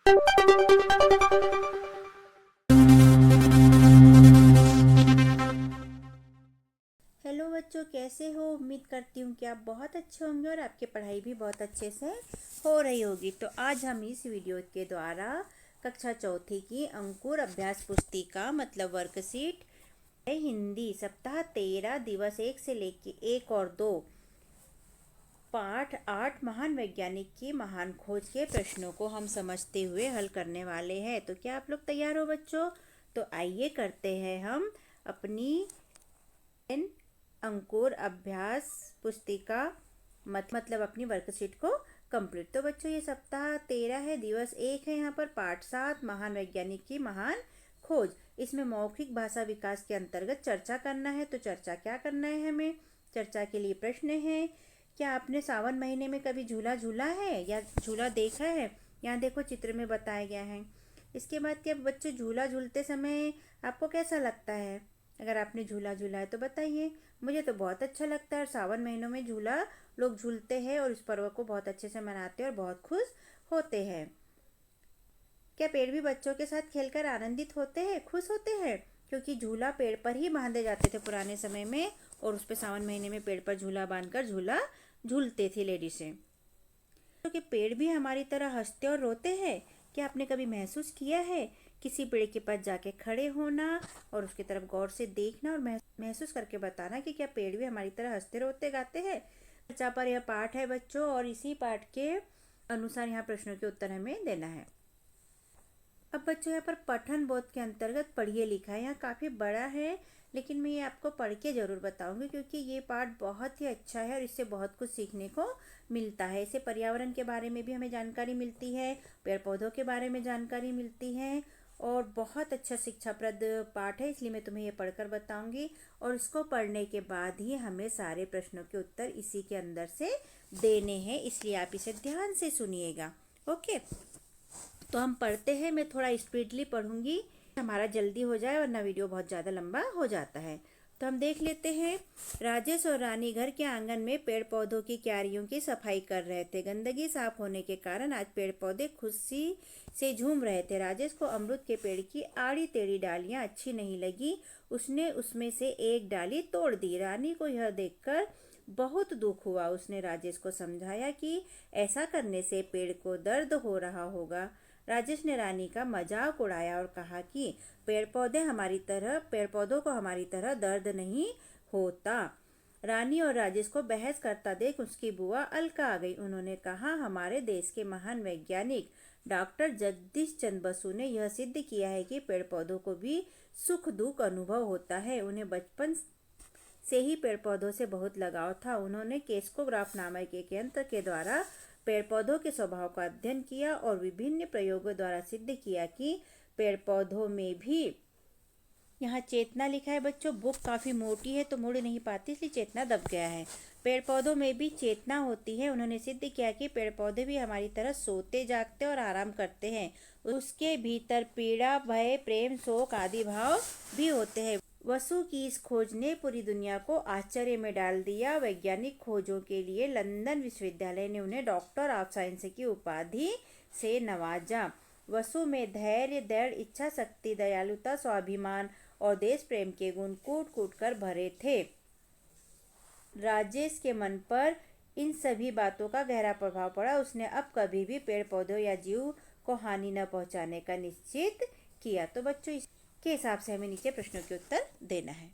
Hello बच्चों, कैसे हो? उम्मीद करती हूँ कि आप बहुत अच्छे होंगे और आपकी पढ़ाई भी बहुत अच्छे से हो रही होगी। तो आज हम इस वीडियो के द्वारा कक्षा चौथी की अंकुर अभ्यास पुस्तिका मतलब वर्कशीट हिंदी सप्ताह 13 दिवस 1 से लेके 1 और 2 पाठ 8 महान वैज्ञानिक की महान खोज के प्रश्नों को हम समझते हुए हल करने वाले हैं। तो क्या आप लोग तैयार हो बच्चों? तो आइए करते हैं हम अपनी अंकुर अभ्यास पुस्तिका मतलब अपनी वर्कशीट को कंप्लीट। तो बच्चों ये सप्ताह 13 है, दिवस 1 है, यहाँ पर पाठ 7 महान वैज्ञानिक की महान खोज। इसमें मौखिक भाषा विकास के अंतर्गत चर्चा करना है। तो चर्चा क्या करना है हमें? चर्चा के लिए प्रश्न है, क्या आपने सावन महीने में कभी झूला झूला है या झूला देखा है? यहाँ देखो चित्र में बताया गया है। इसके बाद क्या बच्चे झूला झूलते समय आपको कैसा लगता है? अगर आपने झूला झूला है तो बताइए। मुझे तो बहुत अच्छा लगता है। सावन महीनों में झूला लोग झूलते हैं और इस पर्व को बहुत अच्छे से मनाते हैं और बहुत खुश होते हैं। क्या पेड़ भी बच्चों के साथ खेलकर आनंदित होते हैं, खुश होते हैं? क्योंकि झूला पेड़ पर ही बांधे जाते थे पुराने समय में और उस पर सावन महीने में पेड़ पर झूला बांधकर झूला झूलते थे लेडीजें। कि पेड़ भी हमारी तरह हंसते और रोते हैं। क्या आपने कभी महसूस किया है? किसी पेड़ के पास जाके खड़े होना और उसकी तरफ गौर से देखना और महसूस करके बताना कि क्या पेड़ भी हमारी तरह हंसते रोते गाते हैं। चर्चा पर यह पाठ है बच्चों और इसी पाठ के अनुसार यहाँ प्रश्नों के उत्तर हमें देना है। अब बच्चों यहाँ पर पठन बोध के अंतर्गत पढ़िए लिखा है। यहाँ काफ़ी बड़ा है लेकिन मैं ये आपको पढ़ के ज़रूर बताऊंगी क्योंकि ये पाठ बहुत ही अच्छा है और इससे बहुत कुछ सीखने को मिलता है। इससे पर्यावरण के बारे में भी हमें जानकारी मिलती है, पेड़ पौधों के बारे में जानकारी मिलती है और बहुत अच्छा शिक्षाप्रद पाठ है। इसलिए मैं तुम्हें ये पढ़कर बताऊंगी और इसको पढ़ने के बाद ही हमें सारे प्रश्नों के उत्तर इसी के अंदर से देने हैं, इसलिए आप इसे ध्यान से सुनिएगा। ओके, तो हम पढ़ते हैं। मैं थोड़ा स्पीडली पढ़ूंगी, हमारा जल्दी हो जाए वरना वीडियो बहुत ज़्यादा लंबा हो जाता है। तो हम देख लेते हैं। राजेश और रानी घर के आंगन में पेड़ पौधों की क्यारियों की सफाई कर रहे थे। गंदगी साफ होने के कारण आज पेड़ पौधे खुशी से झूम रहे थे। राजेश को अमरूद के पेड़ की आड़ी टेढ़ी डालियां अच्छी नहीं लगी। उसने उसमें से एक डाली तोड़ दी। रानी को यह देखकर बहुत दुख हुआ। उसने राजेश को समझाया कि ऐसा करने से पेड़ को दर्द हो रहा होगा। राजेश ने रानी का मजाक उड़ाया और कहा कि पेड़ पौधों को हमारी तरह दर्द नहीं होता। रानी और राजेश को बहस करता देख उसकी बुआ अलका आ गई। उन्होंने कहा, हमारे देश के महान वैज्ञानिक डॉक्टर जगदीश चंद्र बसु ने यह सिद्ध किया है कि पेड़ पौधों को भी सुख दुख अनुभव होता है। उन्हें बचपन से ही पेड़ पौधों से बहुत लगाव था। उन्होंने केस्कोग्राफ नामक एक यंत्र के द्वारा पेड़ पौधों के स्वभाव का अध्ययन किया और विभिन्न प्रयोगों द्वारा सिद्ध किया कि पेड़ पौधों में भी, यहाँ चेतना लिखा है बच्चों, बुक काफ़ी मोटी है तो मुड़ नहीं पाती इसलिए चेतना दब गया है। पेड़ पौधों में भी चेतना होती है। उन्होंने सिद्ध किया कि पेड़ पौधे भी हमारी तरह सोते जागते और आराम करते हैं। उसके भीतर पीड़ा भय प्रेम शोक आदि भाव भी होते हैं। वसु की इस खोज ने पूरी दुनिया को आश्चर्य में डाल दिया। वैज्ञानिक खोजों के लिए लंदन विश्वविद्यालय ने उन्हें डॉक्टर ऑफ साइंस की उपाधि से नवाजा। वसु में धैर्य दृढ़ इच्छा शक्ति दयालुता स्वाभिमान और देश प्रेम के गुण कूट कूट कर भरे थे। राजेश के मन पर इन सभी बातों का गहरा प्रभाव पड़ा। उसने अब कभी भी पेड़ पौधों या जीव को हानि न पहुंचाने का निश्चित किया। तो बच्चों के हिसाब से हमें नीचे प्रश्नों के उत्तर देना है।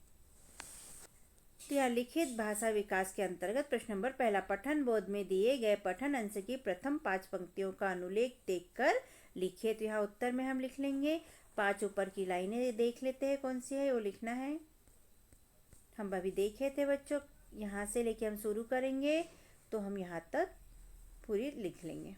तो यहाँ लिखित भाषा विकास के अंतर्गत प्रश्न नंबर पहला, पठन बोध में दिए गए पठन अंश की प्रथम 5 पंक्तियों का अनुलेख देखकर लिखिए। तो यहाँ उत्तर में हम लिख लेंगे। 5 ऊपर की लाइनें देख लेते हैं कौन सी है, वो लिखना है। हम अभी देखे थे बच्चों, यहाँ से लेके हम शुरू करेंगे तो हम यहाँ तक पूरी लिख लेंगे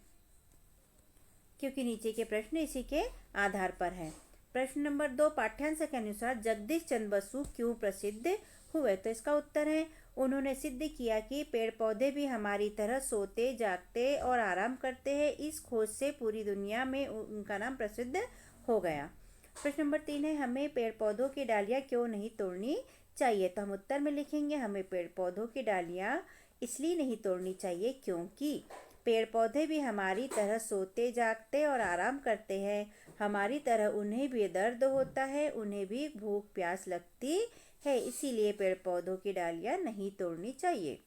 क्योंकि नीचे के प्रश्न इसी के आधार पर है। प्रश्न नंबर 2, पाठ्यांश के अनुसार जगदीश चंद्र बसु क्यों प्रसिद्ध हुए? तो इसका उत्तर है, उन्होंने सिद्ध किया कि पेड़ पौधे भी हमारी तरह सोते जागते और आराम करते हैं। इस खोज से पूरी दुनिया में उनका नाम प्रसिद्ध हो गया। प्रश्न नंबर 3 है, हमें पेड़ पौधों की डालियां क्यों नहीं तोड़नी चाहिए? तो हम उत्तर में लिखेंगे, हमें पेड़ पौधों की डालियां इसलिए नहीं तोड़नी चाहिए क्योंकि पेड़ पौधे भी हमारी तरह सोते जागते और आराम करते हैं। हमारी तरह उन्हें भी दर्द होता है, उन्हें भी भूख प्यास लगती है, इसीलिए पेड़ पौधों की डालियां नहीं तोड़नी चाहिए।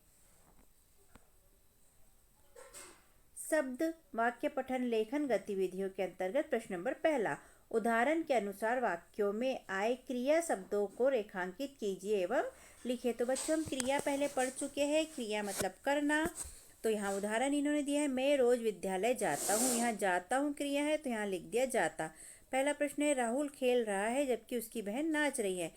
शब्द वाक्य पठन लेखन गतिविधियों के अंतर्गत प्रश्न नंबर पहला, उदाहरण के अनुसार वाक्यों में आए क्रिया शब्दों को रेखांकित कीजिए एवं लिखिए। तो बच्चों हम क्रिया पहले पढ़ चुके हैं। क्रिया मतलब करना। तो यहाँ उदाहरण इन्होंने दिया है, मैं रोज विद्यालय जाता हूँ। यहाँ जाता हूँ क्रिया है तो यहाँ लिख दिया जाता। पहला प्रश्न है, राहुल खेल रहा है जबकि उसकी बहन नाच रही है।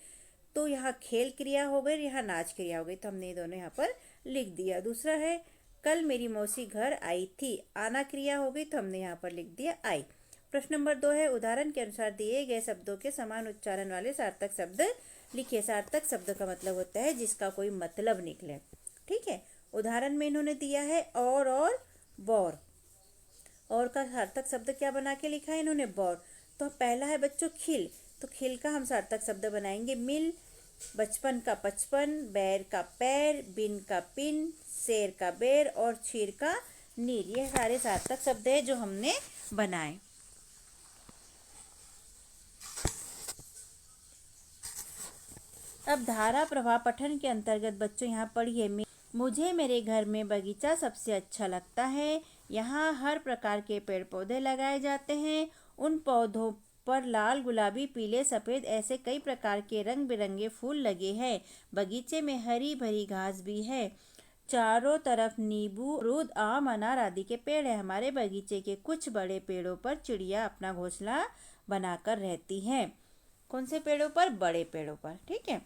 तो यहाँ खेल क्रिया हो गई, यहाँ नाच क्रिया हो गई, तो हमने ये दोनों यहाँ पर लिख दिया। दूसरा है, कल मेरी मौसी घर आई थी। आना क्रिया हो गई तो हमने यहाँ पर लिख दिया आई। प्रश्न नंबर 2 है, उदाहरण के अनुसार दिए गए शब्दों के समान उच्चारण वाले सार्थक शब्द लिखिए। सार्थक शब्द का मतलब होता है जिसका कोई मतलब निकले। ठीक है, उदाहरण में इन्होंने दिया है और बौर। और का सार्थक शब्द क्या बना के लिखा है इन्होंने? बौर। तो पहला है बच्चों खिल। तो खिल का हम सार्थक शब्द बनाएंगे मिल। बचपन का बचपन, बैर का पैर, बिन का पिन, शेर का बेर और चीर का नीर। ये सारे सार्थक शब्द है जो हमने बनाए। अब धारा प्रवाह पठन के अंतर्गत बच्चों यहाँ पढ़िए, मुझे मेरे घर में बगीचा सबसे अच्छा लगता है। यहाँ हर प्रकार के पेड़ पौधे लगाए जाते हैं। उन पौधों पर लाल, गुलाबी, पीले, सफ़ेद ऐसे कई प्रकार के रंग बिरंगे फूल लगे हैं। बगीचे में हरी भरी घास भी है। चारों तरफ नींबू, अमरूद, आम, अनार आदि के पेड़ है। हमारे बगीचे के कुछ बड़े पेड़ों पर चिड़िया अपना घोंसला बनाकर रहती हैं। कौन से पेड़ों पर? बड़े पेड़ों पर। ठीक है।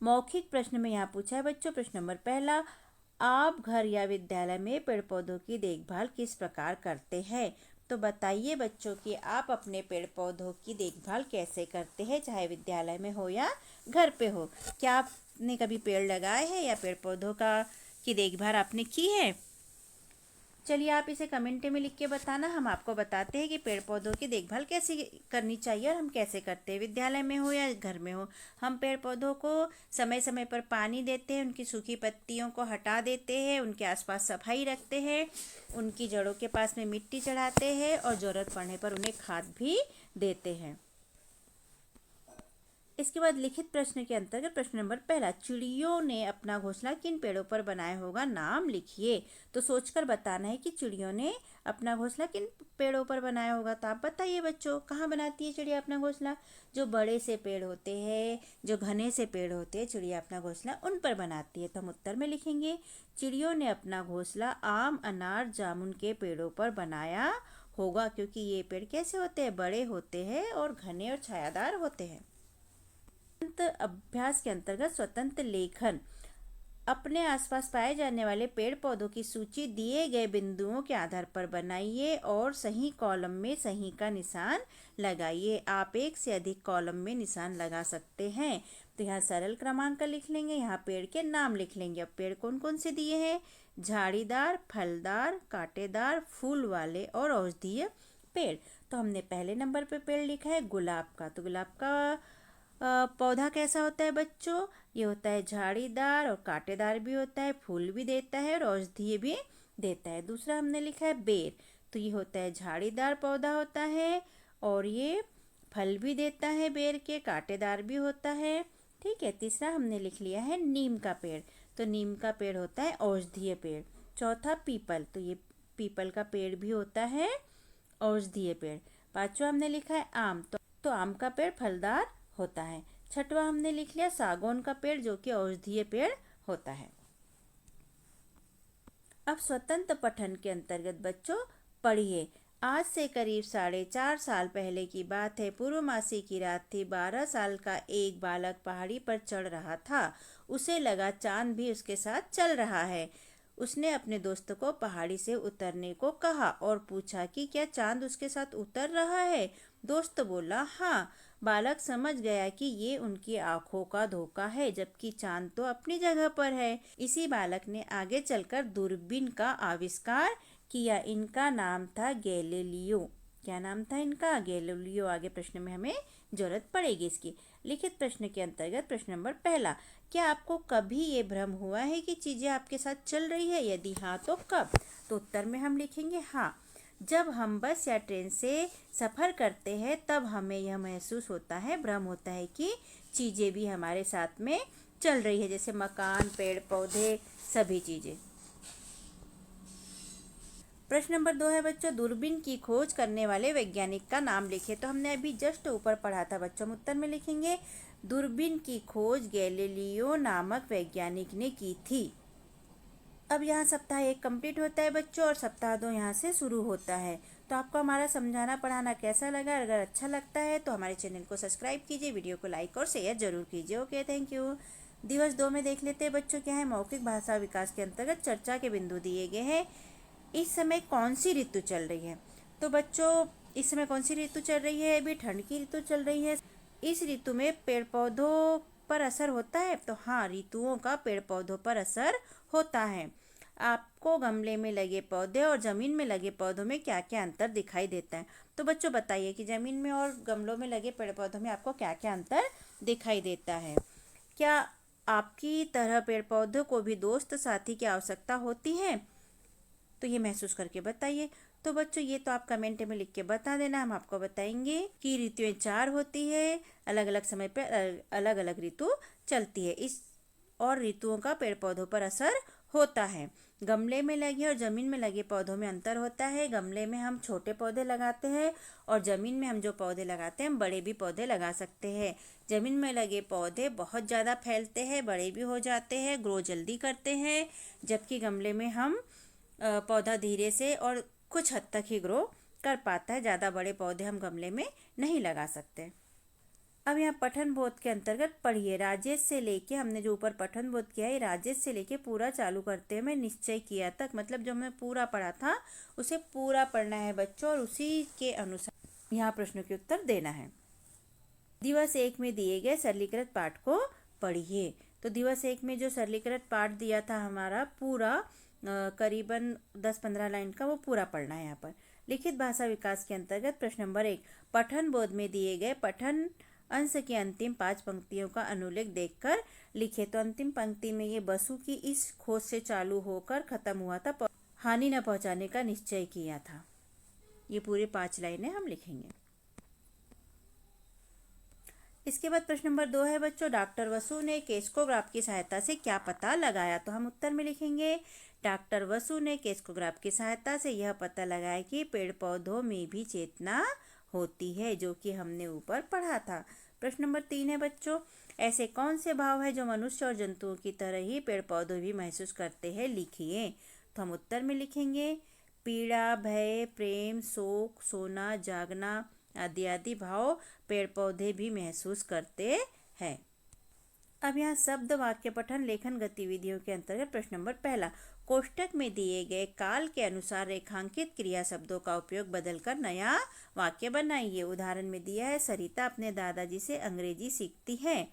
मौखिक प्रश्न में यहाँ पूछा है बच्चों, प्रश्न नंबर पहला, आप घर या विद्यालय में पेड़ पौधों की देखभाल किस प्रकार करते हैं? तो बताइए बच्चों कि आप अपने पेड़ पौधों की देखभाल कैसे करते हैं, चाहे विद्यालय में हो या घर पे हो। क्या आपने कभी पेड़ लगाए हैं या पेड़ पौधों की देखभाल आपने की है? चलिए आप इसे कमेंट में लिख के बताना। हम आपको बताते हैं कि पेड़ पौधों की देखभाल कैसे करनी चाहिए और हम कैसे करते हैं, विद्यालय में हो या घर में हो। हम पेड़ पौधों को समय समय पर पानी देते हैं, उनकी सूखी पत्तियों को हटा देते हैं, उनके आसपास सफाई रखते हैं, उनकी जड़ों के पास में मिट्टी चढ़ाते हैं और ज़रूरत पड़ने पर उन्हें खाद भी देते हैं। इसके बाद लिखित प्रश्न के अंतर्गत प्रश्न नंबर पहला, चिड़ियों ने अपना घोंसला किन पेड़ों पर बनाया होगा, नाम लिखिए। तो सोचकर बताना है कि चिड़ियों ने अपना घोंसला किन पेड़ों पर बनाया होगा। तो आप बताइए बच्चों, कहाँ बनाती है चिड़िया अपना घोंसला? जो बड़े से पेड़ होते हैं, जो घने से पेड़ होते हैं, चिड़िया अपना घोंसला उन पर बनाती है। तो हम उत्तर में लिखेंगे, चिड़ियों ने अपना घोंसला आम, अनार, जामुन के पेड़ों पर बनाया होगा, क्योंकि ये पेड़ कैसे होते हैं? बड़े होते हैं और घने और छायादार होते हैं। अभ्यास के अंतर्गत स्वतंत्र लेखन, अपने आसपास पाए जाने वाले पेड़ पौधों की सूची दिए गए बिंदुओं के आधार पर बनाइए और सही कॉलम में सही का निशान लगाइए। आप एक से अधिक कॉलम में निशान लगा सकते हैं। तो यहाँ सरल क्रमांक लिख लेंगे, यहाँ पेड़ के नाम लिख लेंगे। अब पेड़ कौन कौन से दिए हैं? झाड़ीदार, फलदार, कांटेदार, फूल वाले और औषधीय पेड़। तो हमने पहले नंबर पे पेड़ लिखा है गुलाब का। तो गुलाब का पौधा कैसा होता है बच्चों? ये होता है झाड़ीदार और कांटेदार भी होता है, फूल भी देता है और औषधीय भी देता है। दूसरा हमने लिखा है बेर। तो ये होता है झाड़ीदार पौधा होता है और ये फल भी देता है, बेर के कांटेदार भी होता है। ठीक है। तीसरा हमने लिख लिया है नीम का पेड़। तो नीम का पेड़ होता है औषधीय पेड़। चौथा पीपल। तो ये पीपल का पेड़ भी होता है औषधीय पेड़। पांचवा हमने लिखा है आम। तो आम का पेड़ फलदार होता है। छठवां हमने लिख लिया सागौन का पेड़, जो कि औषधीय पेड़ होता है। अब स्वतंत्र पठन के अंतर्गत बच्चों पढ़िए, आज से करीब 4.5 साल पहले की बात है। पूर्णमासी की रात थी। 12 साल का एक बालक पहाड़ी पर चढ़ रहा था। उसे लगा चांद भी उसके साथ चल रहा है। उसने अपने दोस्त को पहाड़ी से उतरने को कहा और पूछा कि क्या चांद उसके साथ उतर रहा है। दोस्त बोला हाँ। बालक समझ गया कि ये उनकी आंखों का धोखा है, जबकि चांद तो अपनी जगह पर है। इसी बालक ने आगे चलकर दूरबीन का आविष्कार किया। इनका नाम था गैलीलियो। क्या नाम था इनका? गैलीलियो। आगे प्रश्न में हमें जरूरत पड़ेगी इसकी। लिखित प्रश्न के अंतर्गत प्रश्न नंबर पहला, क्या आपको कभी ये भ्रम हुआ है कि चीजें आपके साथ चल रही है? यदि हाँ तो कब? तो उत्तर में हम लिखेंगे हाँ। जब हम बस या ट्रेन से सफ़र करते हैं तब हमें यह महसूस होता है, भ्रम होता है कि चीज़ें भी हमारे साथ में चल रही है, जैसे मकान, पेड़ पौधे, सभी चीज़ें। प्रश्न नंबर 2 है बच्चों, दूरबीन की खोज करने वाले वैज्ञानिक का नाम लिखे। तो हमने अभी जस्ट ऊपर पढ़ा था बच्चों, हम उत्तर में लिखेंगे दूरबीन की खोज गैलीलियो नामक वैज्ञानिक ने की थी। अब यहाँ सप्ताह 1 कंप्लीट होता है बच्चों और सप्ताह 2 यहाँ से शुरू होता है। तो आपको हमारा समझाना पढ़ाना कैसा लगा? अगर अच्छा लगता है तो हमारे चैनल को सब्सक्राइब कीजिए, वीडियो को लाइक और शेयर जरूर कीजिए। Okay, thank you. दिवस 2 में देख लेते हैं बच्चों क्या है। मौखिक भाषा विकास के अंतर्गत चर्चा के बिंदु दिए गए हैं। इस समय कौन सी ऋतु चल रही है? तो बच्चों इस समय कौन सी ऋतु चल रही है? अभी ठंड की ऋतु चल रही है। इस ऋतु में पेड़ पौधों पर असर होता है? तो हाँ, ऋतुओं का पेड़ पौधों पर असर होता है। आपको गमले में लगे पौधे और ज़मीन में लगे पौधों में क्या क्या अंतर दिखाई देता है? तो बच्चों बताइए कि ज़मीन में और गमलों में लगे पेड़ पौधों में आपको क्या क्या अंतर दिखाई देता है? क्या आपकी तरह पेड़ पौधों को भी दोस्त साथी की आवश्यकता होती है? तो ये महसूस करके बताइए। तो बच्चों ये तो आप कमेंट में लिख के बता देना, हम आपको बताएंगे कि ऋतुएं 4 होती है, अलग अलग समय पर अलग अलग ऋतु चलती है। इस और ऋतुओं का पेड़ पौधों पर असर होता है। गमले में लगे और ज़मीन में लगे पौधों में अंतर होता है। गमले में हम छोटे पौधे लगाते हैं और ज़मीन में हम जो पौधे लगाते हैं हम बड़े भी पौधे लगा सकते हैं। ज़मीन में लगे पौधे बहुत ज़्यादा फैलते हैं, बड़े भी हो जाते हैं, ग्रो जल्दी करते हैं, जबकि गमले में हम पौधा धीरे से और कुछ हद तक ही ग्रो कर पाता है। ज़्यादा बड़े पौधे हम गमले में नहीं लगा सकते। अब यहाँ पठन बोध के अंतर्गत पढ़िए। राजेश से लेके, हमने जो ऊपर पठन बोध किया है, राजेश से लेके पूरा चालू करते हुए निश्चय किया तक, मतलब जो हमने पूरा पढ़ा था उसे पूरा पढ़ना है बच्चों और उसी के अनुसार यहाँ प्रश्नों के उत्तर देना है। दिवस 1 में दिए गए सरलीकृत पाठ को पढ़िए। तो दिवस 1 में जो सरलीकृत पाठ दिया था हमारा पूरा करीबन 10-15 लाइन का, वो पूरा पढ़ना है यहाँ पर। लिखित भाषा विकास के अंतर्गत प्रश्न नंबर 1, पठन बोध में दिए गए पठन अंश की अंतिम 5 पंक्तियों का अनुलेख देखकर लिखे। तो अंतिम पंक्ति में ये बसु की इस खोज से चालू होकर खत्म हुआ था, हानि न पहुंचाने का निश्चय किया था। ये पूरे 5 लाइनें हम लिखेंगे। इसके बाद प्रश्न नंबर 2 है बच्चों, डॉक्टर वसु ने केस्कोग्राफ की सहायता से क्या पता लगाया? तो हम उत्तर में लिखेंगे डॉक्टर वसु ने केस्कोग्राफ की सहायता से यह पता लगाया कि पेड़ पौधों में भी चेतना होती है, जो कि हमने ऊपर पढ़ा था। प्रश्न नंबर 3 है बच्चों, ऐसे कौन से भाव है जो मनुष्य और जंतुओं की तरह ही पेड़ पौधे भी महसूस करते हैं? लिखिए। तो हम उत्तर में लिखेंगे पीड़ा, भय, प्रेम, शोक, सोना, जागना आदि आदि भाव पेड़ पौधे भी महसूस करते हैं। अब यहाँ शब्द वाक्य पठन लेखन गतिविधियों के अंतर्गत प्रश्न नंबर 1, कोष्टक में दिए गए काल के अनुसार रेखांकित क्रिया शब्दों का उपयोग बदलकर नया वाक्य बनाइए। उदाहरण में दिया है सरिता अपने दादाजी से अंग्रेजी सीखती है।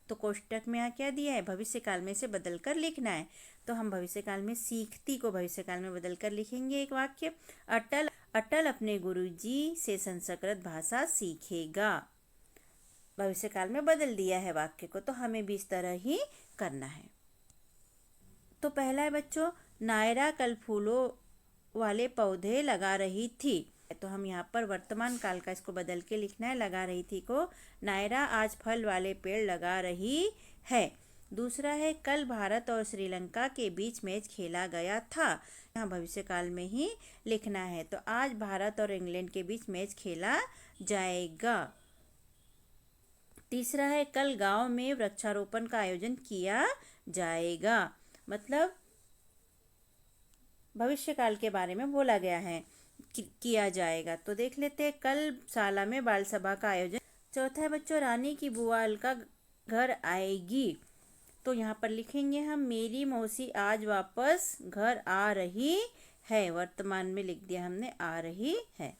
तो कोष्टक में यहाँ क्या दिया है? भविष्यकाल में से बदलकर लिखना है। तो हम भविष्यकाल में सीखती को भविष्यकाल में बदलकर लिखेंगे एक वाक्य। अटल अटल अपने गुरुजी से संस्कृत भाषा सीखेगा। भविष्यकाल में बदल दिया है वाक्य को, तो हमें भी इस तरह ही करना है। तो पहला है बच्चों, नायरा कल फूलों वाले पौधे लगा रही थी। तो हम यहाँ पर वर्तमान काल का इसको बदल के लिखना है, लगा रही थी को नायरा आज फल वाले पेड़ लगा रही है। दूसरा है कल भारत और श्रीलंका के बीच मैच खेला गया था। यहाँ भविष्यकाल में ही लिखना है। तो आज भारत और इंग्लैंड के बीच मैच खेला जाएगा। तीसरा है कल गांव में वृक्षारोपण का आयोजन किया जाएगा, मतलब भविष्यकाल के बारे में बोला गया है किया जाएगा। तो देख लेते हैं कल शाला में बाल सभा का आयोजन। चौथा है बच्चों, रानी की बुआ अलका घर आएगी। तो यहाँ पर लिखेंगे हम मेरी मौसी आज वापस घर आ रही है। वर्तमान में लिख दिया हमने आ रही है।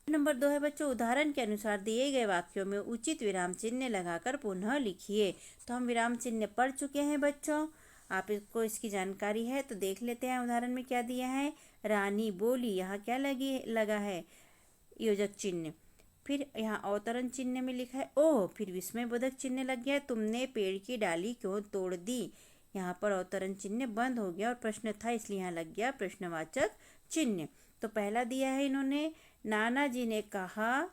नंबर 2 है बच्चों, उदाहरण के अनुसार दिए गए वाक्यों में उचित विराम चिन्ह लगाकर पुनः लिखिए। तो हम विराम चिन्ह पढ़ चुके हैं बच्चों, आप इसको इसकी जानकारी है तो देख लेते हैं। उदाहरण में क्या दिया है? रानी बोली, यहाँ क्या लगा है? योजक चिन्ह। फिर यहाँ अवतरण चिन्ह में लिखा है ओह। फिर विस्मयबोधक चिन्ह लग गया, तुमने पेड़ की डाली क्यों तोड़ दी? यहाँ पर अवतरण चिन्ह बंद हो गया और प्रश्न था इसलिए यहाँ लग गया प्रश्नवाचक चिन्ह। तो पहला दिया है इन्होंने, नाना जी ने कहा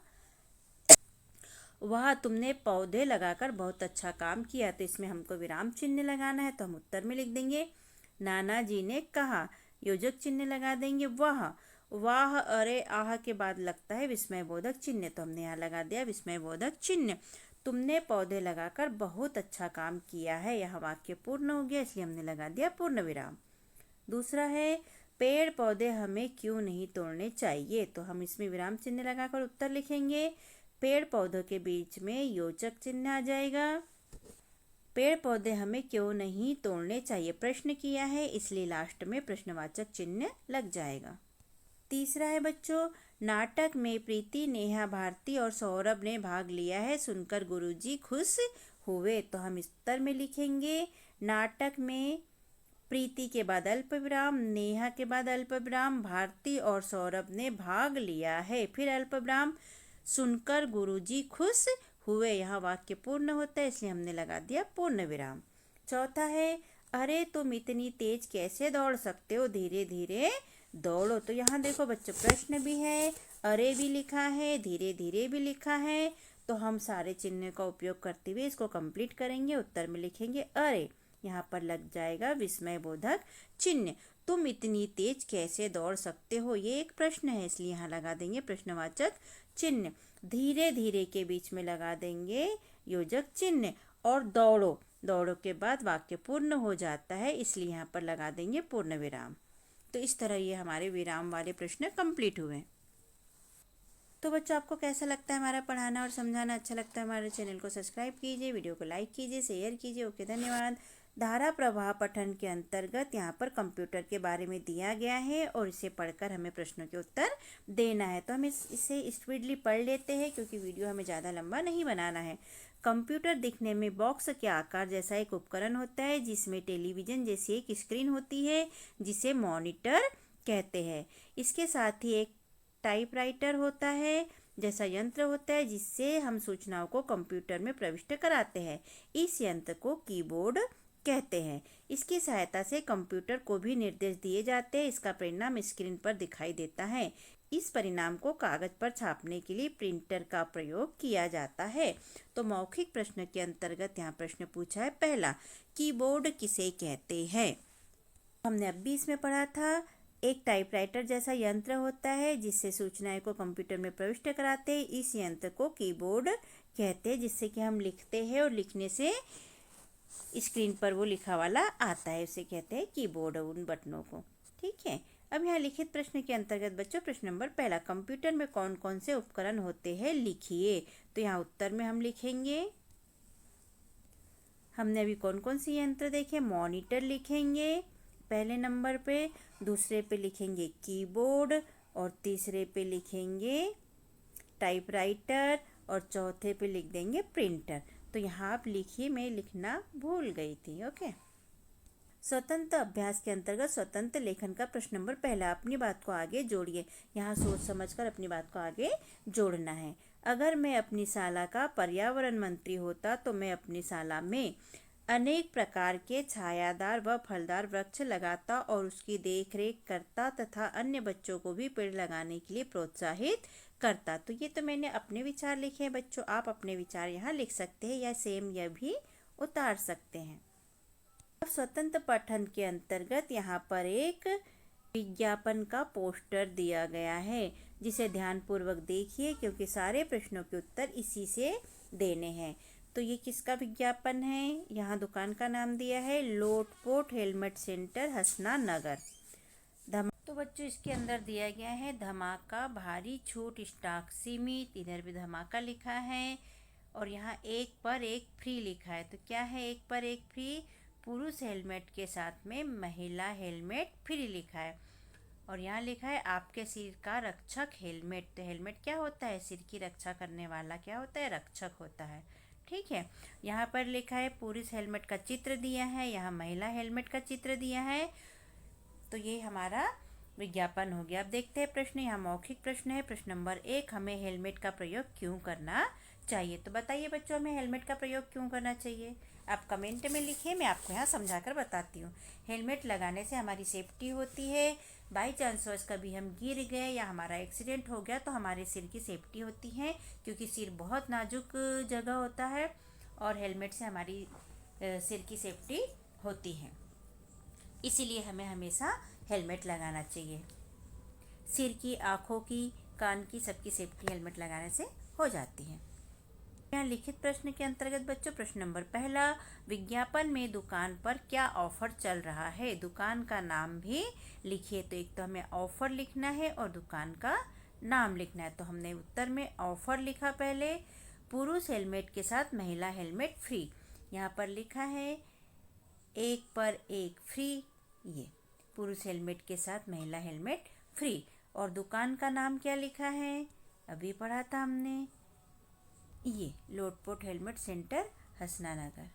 वह तुमने पौधे लगाकर बहुत अच्छा काम किया। तो इसमें हमको विराम चिन्ह लगाना है, तो हम उत्तर में लिख देंगे नाना जी ने कहा, योजक चिन्ह लगा देंगे वाह। वाह अरे आह के बाद लगता है विस्मय बोधक चिन्ह, तो हमने यहाँ लगा दिया विस्मय बोधक चिन्ह। तुमने पौधे लगाकर बहुत अच्छा काम किया है, यह वाक्य पूर्ण हो गया इसलिए हमने लगा दिया पूर्ण विराम। दूसरा है, पेड़ पौधे हमें क्यों नहीं तोड़ने चाहिए। तो हम इसमें विराम चिन्ह लगाकर उत्तर लिखेंगे, पेड़ पौधों के बीच में योजक चिन्ह आ जाएगा। पेड़ पौधे हमें क्यों नहीं तोड़ने चाहिए, प्रश्न किया है इसलिए लास्ट में प्रश्नवाचक चिन्ह लग जाएगा। तीसरा है बच्चों, नाटक में प्रीति, नेहा, भारती और सौरभ ने भाग लिया है, सुनकर गुरुजी खुश हुए। तो हम इस उत्तर में लिखेंगे, नाटक में प्रीति के बाद अल्प विराम, नेहा के बाद अल्प विराम, भारती और सौरभ ने भाग लिया है, फिर अल्प विराम, सुनकर गुरुजी खुश हुए। यहाँ वाक्य पूर्ण होता है इसलिए हमने लगा दिया पूर्ण विराम। चौथा है, अरे तुम इतनी तेज कैसे दौड़ सकते हो, धीरे धीरे दौड़ो। तो यहाँ देखो बच्चों, प्रश्न भी है, अरे भी लिखा है, धीरे धीरे भी लिखा है। तो हम सारे चिन्ह का उपयोग करते हुए इसको कंप्लीट करेंगे। उत्तर में लिखेंगे अरे, यहाँ पर लग जाएगा विस्मय बोधक चिन्ह। तुम इतनी तेज कैसे दौड़ सकते हो, ये एक प्रश्न है इसलिए यहाँ लगा देंगे प्रश्नवाचक चिन्ह। धीरे धीरे के बीच में लगा देंगे योजक चिन्ह। और दौड़ो, दौड़ो के बाद वाक्य पूर्ण हो जाता है इसलिए यहाँ पर लगा देंगे पूर्ण विराम। तो इस तरह ये हमारे विराम वाले प्रश्न कंप्लीट हुए। तो बच्चों, आपको कैसा लगता है हमारा पढ़ाना और समझाना? अच्छा लगता है हमारे चैनल को सब्सक्राइब कीजिए, वीडियो को लाइक कीजिए, शेयर कीजिए। ओके, धन्यवाद। धारा प्रवाह पठन के अंतर्गत यहाँ पर कंप्यूटर के बारे में दिया गया है और इसे पढ़कर हमें प्रश्नों के उत्तर देना है। तो हम इसे स्पीडली पढ़ लेते हैं क्योंकि वीडियो हमें ज़्यादा लंबा नहीं बनाना है। कंप्यूटर दिखने में बॉक्स के आकार जैसा एक उपकरण होता है जिसमें टेलीविज़न जैसी एक स्क्रीन होती है जिसे मॉनिटर कहते हैं। इसके साथ ही एक टाइपराइटर होता है जैसा यंत्र होता है जिससे हम सूचनाओं को कंप्यूटर में प्रविष्ट कराते हैं। इस यंत्र को कीबोर्ड कहते हैं। इसकी सहायता से कंप्यूटर को भी निर्देश दिए जाते हैं। इसका परिणाम स्क्रीन पर दिखाई देता है। इस परिणाम को कागज पर छापने के लिए प्रिंटर का प्रयोग किया जाता है। तो मौखिक प्रश्न के अंतर्गत यहाँ प्रश्न पूछा है पहला, कीबोर्ड किसे कहते हैं। हमने अब भी इसमें पढ़ा था, एक टाइपराइटर जैसा यंत्र होता है जिससे सूचनाएं को कंप्यूटर में प्रविष्ट कराते हैं। इस यंत्र को कीबोर्ड कहते हैं जिससे कि हम लिखते हैं और लिखने से स्क्रीन पर वो लिखा वाला आता है, उसे कहते हैं कीबोर्ड, उन बटनों को। ठीक है, अब यहाँ लिखित प्रश्न के अंतर्गत बच्चों प्रश्न नंबर पहला, कंप्यूटर में कौन कौन से उपकरण होते हैं लिखिए। तो यहाँ उत्तर में हम लिखेंगे, हमने अभी कौन कौन से यंत्र देखे, मॉनिटर लिखेंगे पहले नंबर पे, दूसरे पे लिखेंगे कीबोर्ड और तीसरे पे लिखेंगे टाइपराइटर और चौथे पे लिख देंगे प्रिंटर। तो यहाँ आप लिखिए, मैं लिखना भूल गई थी। ओके, स्वतंत्र अभ्यास के अंतर्गत स्वतंत्र लेखन का प्रश्न नंबर पहला, अपनी बात को आगे जोड़िए। यहाँ सोच समझकर अपनी बात को आगे जोड़ना है। अगर मैं अपनी शाला का पर्यावरण मंत्री होता तो मैं अपनी शाला में अनेक प्रकार के छायादार व फलदार वृक्ष लगाता और उसकी देखरेख करता तथा अन्य बच्चों को भी पेड़ लगाने के लिए प्रोत्साहित करता। तो ये तो मैंने अपने विचार लिखे हैं बच्चों, आप अपने विचार यहाँ लिख सकते हैं या सेम यह भी उतार सकते हैं। अब स्वतंत्र पठन के अंतर्गत यहाँ पर एक विज्ञापन का पोस्टर दिया गया है जिसे ध्यानपूर्वक देखिए क्योंकि सारे प्रश्नों के उत्तर इसी से देने हैं। तो ये किसका विज्ञापन है, यहाँ दुकान का नाम दिया है लोटपोट हेलमेट सेंटर हसना नगर। तो बच्चों इसके अंदर दिया गया है धमाका भारी छूट स्टॉक सीमित, इधर भी धमाका लिखा है और यहाँ एक पर एक फ्री लिखा है। तो क्या है एक पर एक फ्री, पुरुष हेलमेट के साथ में महिला हेलमेट फ्री लिखा है और यहाँ लिखा है आपके सिर का रक्षक हेलमेट। तो हेलमेट क्या होता है, सिर की रक्षा करने वाला क्या होता है, रक्षक होता है। ठीक है, यहाँ पर लिखा है पुरुष हेलमेट का चित्र दिया है, यहाँ महिला हेलमेट का चित्र दिया है। तो ये हमारा विज्ञापन हो गया। अब देखते हैं प्रश्न, यहाँ मौखिक प्रश्न है। प्रश्न नंबर 1, हमें हेलमेट का प्रयोग क्यों करना चाहिए? तो बताइए बच्चों, हमें हेलमेट का प्रयोग क्यों करना चाहिए? आप कमेंट में लिखिए, मैं आपको यहाँ समझाकर बताती हूँ। हेलमेट लगाने से हमारी सेफ्टी होती है। बाई चांस कभी हम गिर गए या हमारा एक्सीडेंट हो गया तो हमारे सिर की सेफ्टी होती है, क्योंकि सिर बहुत नाजुक जगह होता है और हेलमेट से हमारी सिर की सेफ्टी होती है। इसीलिए हमें हमेशा हेलमेट लगाना चाहिए। सिर की, आँखों की, कान की, सबकी सेफ्टी हेलमेट लगाने से हो जाती है। यहाँ लिखित प्रश्न के अंतर्गत बच्चों, प्रश्न नंबर 1, विज्ञापन में दुकान पर क्या ऑफर चल रहा है? दुकान का नाम भी लिखिए। तो एक तो हमें ऑफर लिखना है और दुकान का नाम लिखना है। तो हमने उत्तर में ऑफर लिखा पहले, पुरुष हेलमेट के साथ महिला हेलमेट फ्री। यहाँ पर लिखा है 1 पर 1 फ्री, ये पुरुष हेलमेट के साथ महिला हेलमेट फ्री। और दुकान का नाम क्या लिखा है? अभी पढ़ा था हमने, ये लोटपोट हेलमेट सेंटर हसना नगर।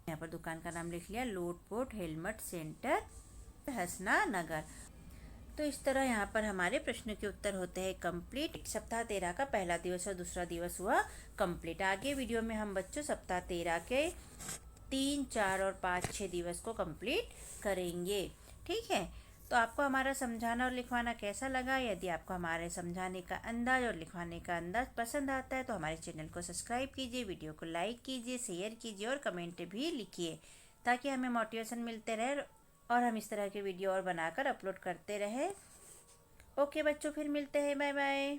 यहाँ पर दुकान का नाम लिख लिया, लोटपोट हेलमेट सेंटर हसना नगर। तो इस तरह यहाँ पर हमारे प्रश्न के उत्तर होते हैं कंप्लीट। सप्ताह 13 का पहला दिवस और दूसरा दिवस हुआ कंप्लीट। आगे वीडियो में हम बच्चों सप्ताह 13 के 3, 4 और 5, 6 दिवस को कंप्लीट करेंगे। ठीक है, तो आपको हमारा समझाना और लिखवाना कैसा लगा? यदि आपको हमारे समझाने का अंदाज और लिखवाने का अंदाज पसंद आता है तो हमारे चैनल को सब्सक्राइब कीजिए, वीडियो को लाइक कीजिए, शेयर कीजिए और कमेंट भी लिखिए, ताकि हमें मोटिवेशन मिलते रहे और हम इस तरह के वीडियो और बनाकर अपलोड करते रहे। ओके बच्चों, फिर मिलते हैं, बाय बाय।